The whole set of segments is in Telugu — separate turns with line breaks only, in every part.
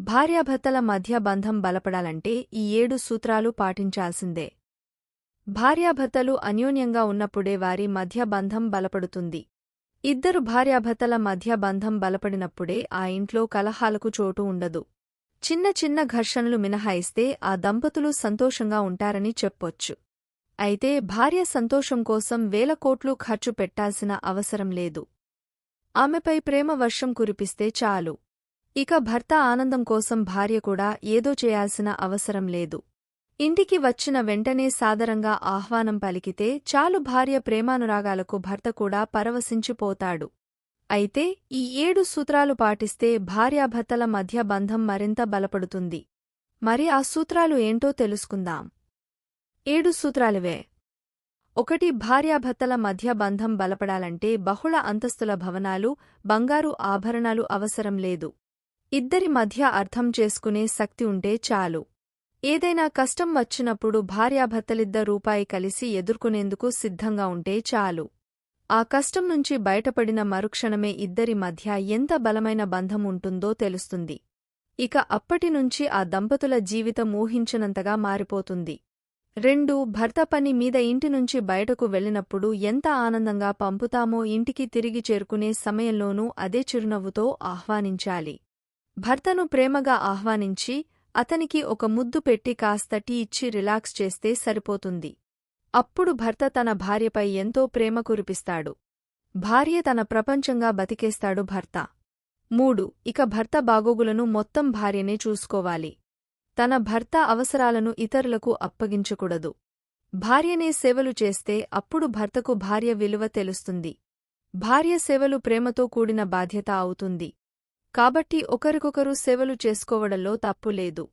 భార్యాభర్తల మధ్య బంధం బలపడాలంటే ఈ 7 సూత్రాలు పాటించాల్సిందే. భార్యాభర్తలు అన్యోన్యంగా ఉన్నప్పుడే వారి మధ్య బంధం బలపడుతుంది. ఇద్దరు భార్యాభర్తల మధ్య బంధం బలపడినప్పుడే ఆ ఇంట్లో కలహాలకు చోటు ఉండదు. చిన్న చిన్న ఘర్షణలు మినహాయిస్తే ఆ దంపతులు సంతోషంగా ఉంటారని చెప్పొచ్చు. అయితే భార్య సంతోషం కోసం వేల కోట్లు ఖర్చు పెట్టాల్సిన అవసరం లేదు. ఆమెపై ప్రేమ వర్షం కురిపిస్తే చాలు. ఇక భర్త ఆనందం కోసం భార్య కూడా ఏదో చేయాల్సిన అవసరం లేదు. ఇంటికి వచ్చిన వెంటనే సాదరంగా ఆహ్వానం పలికితే చాలు. భార్య ప్రేమానురాగాలకు భర్త కూడా పరవశించిపోతాడు. అయితే ఈ 7 సూత్రాలు పాటిస్తే భార్యాభర్తల మధ్య బంధం మరింత బలపడుతుంది. మరి ఆ సూత్రాలు ఏంటో తెలుసుకుందాం. 7 సూత్రాలివే. 1. భార్యాభర్తల మధ్య బంధం బలపడాలంటే బహుళ అంతస్తుల భవనాలు, బంగారు ఆభరణాలు అవసరం లేదు. ఇద్దరి మధ్య అర్థం చేసుకునే శక్తి ఉంటే చాలు. ఏదైనా కష్టం వచ్చినప్పుడు భార్యాభర్తలిద్దరూ కలిసి ఎదుర్కొనేందుకు సిద్ధంగా ఉంటే చాలు. ఆ కష్టం నుంచి బయటపడిన మరుక్షణమే ఇద్దరి మధ్య ఎంత బలమైన బంధం ఉంటుందో తెలుస్తుంది. ఇక అప్పటినుంచి ఆ దంపతుల జీవితం ఊహించనంతగా మారిపోతుంది. 2. భర్త పని మీద ఇంటి నుంచి బయటకు వెళ్ళినప్పుడు ఎంత ఆనందంగా పంపుతామో ఇంటికి తిరిగి చేరుకునే సమయంలోనూ అదే చిరునవ్వుతో ఆహ్వానించాలి. భర్తను ప్రేమగా ఆహ్వానించి అతనికి ఒక ముద్దు పెట్టి కాస్త టీ ఇచ్చి రిలాక్స్ చేస్తే సరిపోతుంది. అప్పుడు భర్త తన భార్యపై ఎంతో ప్రేమ కురిపిస్తాడు. భార్య తన ప్రపంచంగా బతికేస్తాడు భర్త. 3. ఇక భర్త బాగోగులను మొత్తం భార్యనే చూసుకోవాలి. తన భర్త అవసరాలను ఇతరులకు అప్పగించకూడదు. భార్యనే సేవలు చేస్తే అప్పుడు భర్తకు భార్య విలువ తెలుస్తుంది. భార్య సేవలు ప్రేమతో కూడిన బాధ్యత అవుతుంది. కాబట్టి ఒకరికొకరు సేవలు చేసుకోవడంలో తప్పులేదు.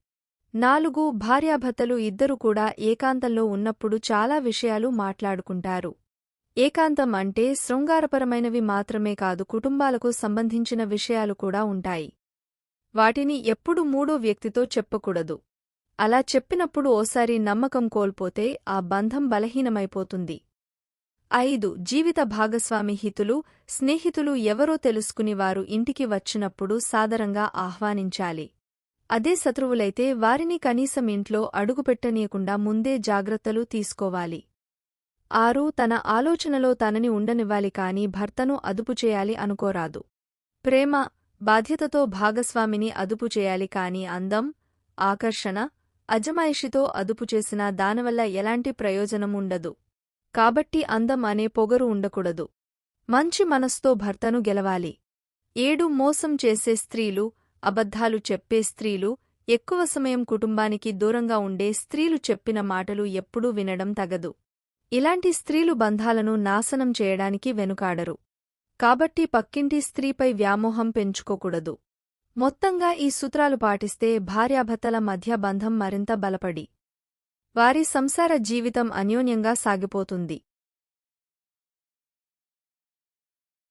4. భార్యాభర్తలు ఇద్దరు కూడా ఏకాంతంలో ఉన్నప్పుడు చాలా విషయాలు మాట్లాడుకుంటారు. ఏకాంతం అంటే శృంగారపరమైనవి మాత్రమే కాదు, కుటుంబాలకు సంబంధించిన విషయాలు కూడా ఉంటాయి. వాటిని ఎప్పుడూ మూడో వ్యక్తితో చెప్పకూడదు. అలా చెప్పినప్పుడు ఓసారి నమ్మకం కోల్పోతే ఆ బంధం బలహీనమైపోతుంది. 5. జీవిత భాగస్వామి హితులు, స్నేహితులు ఎవరో తెలుసుకుని వారు ఇంటికి వచ్చినప్పుడు సాదరంగా ఆహ్వానించాలి. అదే శత్రువులైతే వారిని కనీసం ఇంట్లో అడుగుపెట్టనీయకుండా ముందే జాగ్రత్తలు తీసుకోవాలి. 6. తన ఆలోచనలో తనని ఉండనివ్వాలి కాని భర్తను అదుపుచేయాలి అనుకోరాదు. ప్రేమ, బాధ్యతతో భాగస్వామిని అదుపుచేయాలి కాని అందం, ఆకర్షణ, అజమాయిషితో అదుపుచేసినా దానివల్ల ఎలాంటి ప్రయోజనం ఉండదు. కాబట్టి అందం అనే పొగరు ఉండకూడదు. మంచి మనస్తో భర్తను గెలవాలి. 7. మోసం చేసే స్త్రీలు, అబద్ధాలు చెప్పే స్త్రీలు, ఎక్కువ సమయం కుటుంబానికి దూరంగా ఉండే స్త్రీలు చెప్పిన మాటలు ఎప్పుడూ వినడం తగదు. ఇలాంటి స్త్రీలు బంధాలను నాశనం చేయడానికి వెనుకాడరు. కాబట్టి పక్కింటి స్త్రీపై వ్యామోహం పెంచుకోకూడదు. మొత్తంగా ఈ సూత్రాలు పాటిస్తే భార్యాభర్తల మధ్య బంధం మరింత బలపడి వారి సంసార జీవితం అన్యోన్యంగా సాగిపోతుంది.